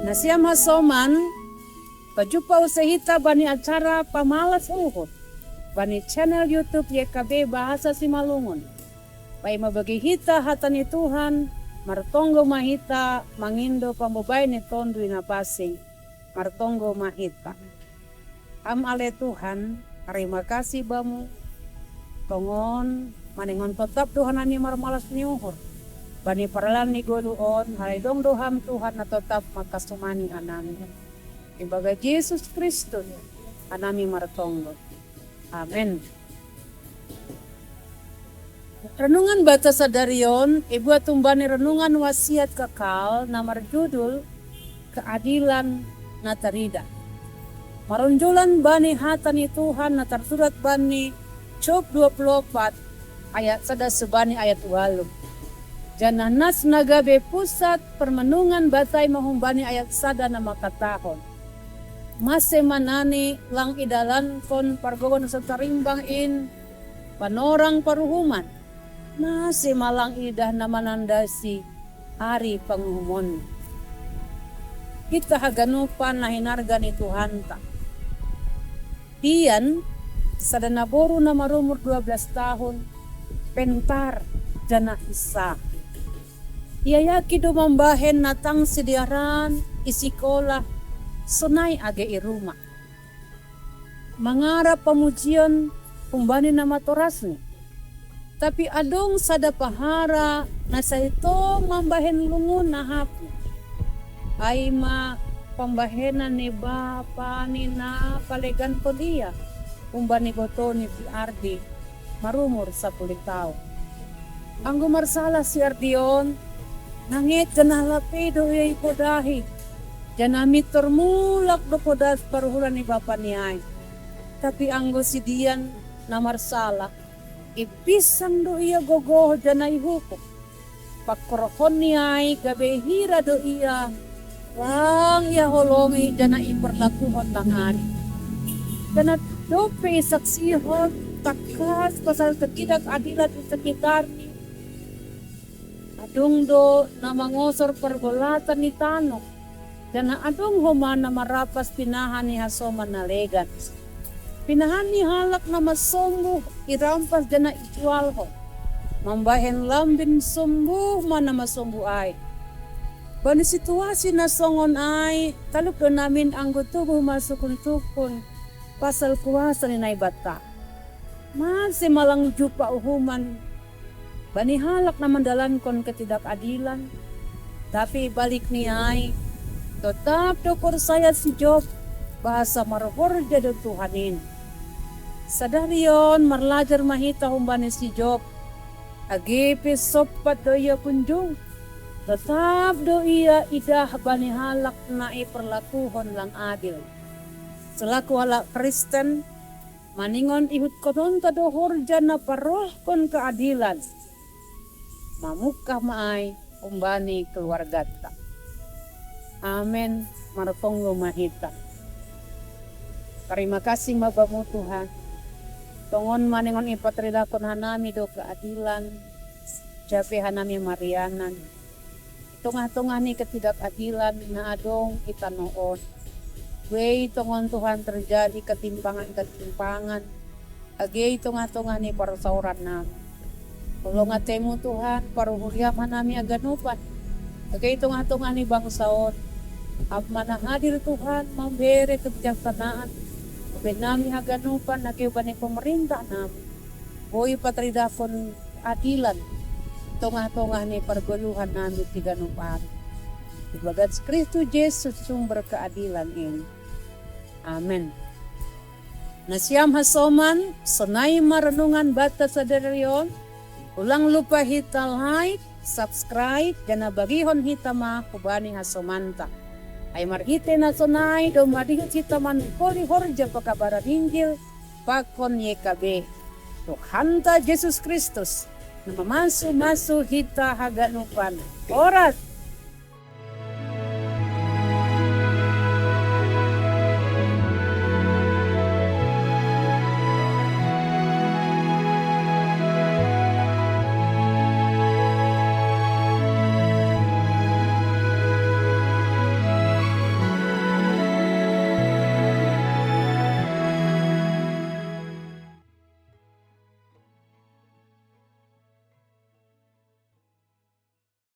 Nasiam hasoman, pajumpa usahita bani acara pamalas uhud. Bani channel YouTube YKB Bahasa Simalungun. Pai mabagi hita hatani Tuhan, martonggo mahita, mangindo pambobay ni tondo inapasing, martonggo mahita. Am ale Tuhan, terima kasih bamu, tongon, maningon tetap Tuhan ani marmalas ni uhur. Bani paralan ni goluon, haidong doham Tuhan na tetap makasumani anami. Ibaga Yesus Kristus, anami martonggo. Amen. Renungan baca sadarion, ibu atumbani renungan wasiat kekal, namar judul keadilan natarida. Marunjulan bani hatani Tuhan na tersurat bani Job 24 ayat sada sebani ayat 8. Jananas nagabe pusat permenungan batai mahumbani ayat sada na makatahon. Mase manani lang idalan kon pargogon sa tarimbang in panorang paruhuman. Mase malang idah na manandasi hari panguhumon. Kita haganupan na hinarga ni Tuhan ta. Diyan, sa danaboro na marumur 12 tahun, pentar jana isa. Iyayaki dumambahen natang sidiaran, isikola, sunay age iruma. Mangarap pamujian, kumbani na matoras ni. Tapi adong sada pahara na sa ito mambahen lungun na hapo. Ay pambahenan ni Bapa ni na palegan ko dia. Kumbani goto ni Ardi, marumur sa pulitaw. Ang gumarsala si Ardion, nangit janalapi doy podahi. Janami termulak do podas paruhuran ni Bapa ni ay. Tapi anggo si dian na marsala, ipisang do iya gogoh janay huko. Pakrohon ni ay gabehira do iya, wang iya holongi janay iperlakuhon ng hari. Dana dope saksihon, takas pasal ketidak adilat di sekitar ni. Adung do na mangosor pergolatan ni tanok. Dana adung human na marapas pinahan ni hasoman na legan. Pinahan ni halak na masombo, irampas dana ijual ho. Mambahen lambin sombo man na masombo ay. Bani situasi na songon ay, taluk do namin ang gutubo masukun-tukun. Pasal kuasa ni naibata. Masih malang jupa uhuman. Bani halak na mandalan kon ketidakadilan. Tapi balik ni ay, tetap dokor saya si Job. Bahasa marhor jado Tuhanin. Sadarion marlajar mahita humbani si Job. Agipi sopat do iya kunjung. Tetap do iya idah bani halak na iperlakuhon lang adil. Selaku halak Kristen, maningon ihut konon tadohor jana paroh kon keadilan. Mamukah maay umbani keluarga ta. Amen. Martonggo mahita. Terima kasih mabamu Tuhan. Tongon maningon ipatridakon hanami do keadilan. Jape hanami marianan. Tungah-tungah ni ketidakadilan na adong kita noon. Way tongon Tuhan terjadi ketimpangan. Agay tungah-tungah ni parasauran namin. Tulong atemu Tuhan, paruhuriam hanami aganupan. Agay tungah-tungah ni bangsaon. Apmana hadir Tuhan, memberi kebijaksanaan. Benami aganupan, nagiuban ni pemerintah namin. Boy patridakon adilan. Tungah-tungah ni perguluhan namin di ganupan. Ibagat Kristus Yesus sumber keadilan ini. Amen. Nasiam hasoman, senay marenungan bata sadarion. Ulang lupa hita like, subscribe, dan bagihon hita kubani hasomanta. Ay marhite na sonay, do madihot hita man koli horja pakabaran Injil, pakon YKB. Tuhan ta Yesus Kristus, na mamasu-masu hita haganupan. Oras!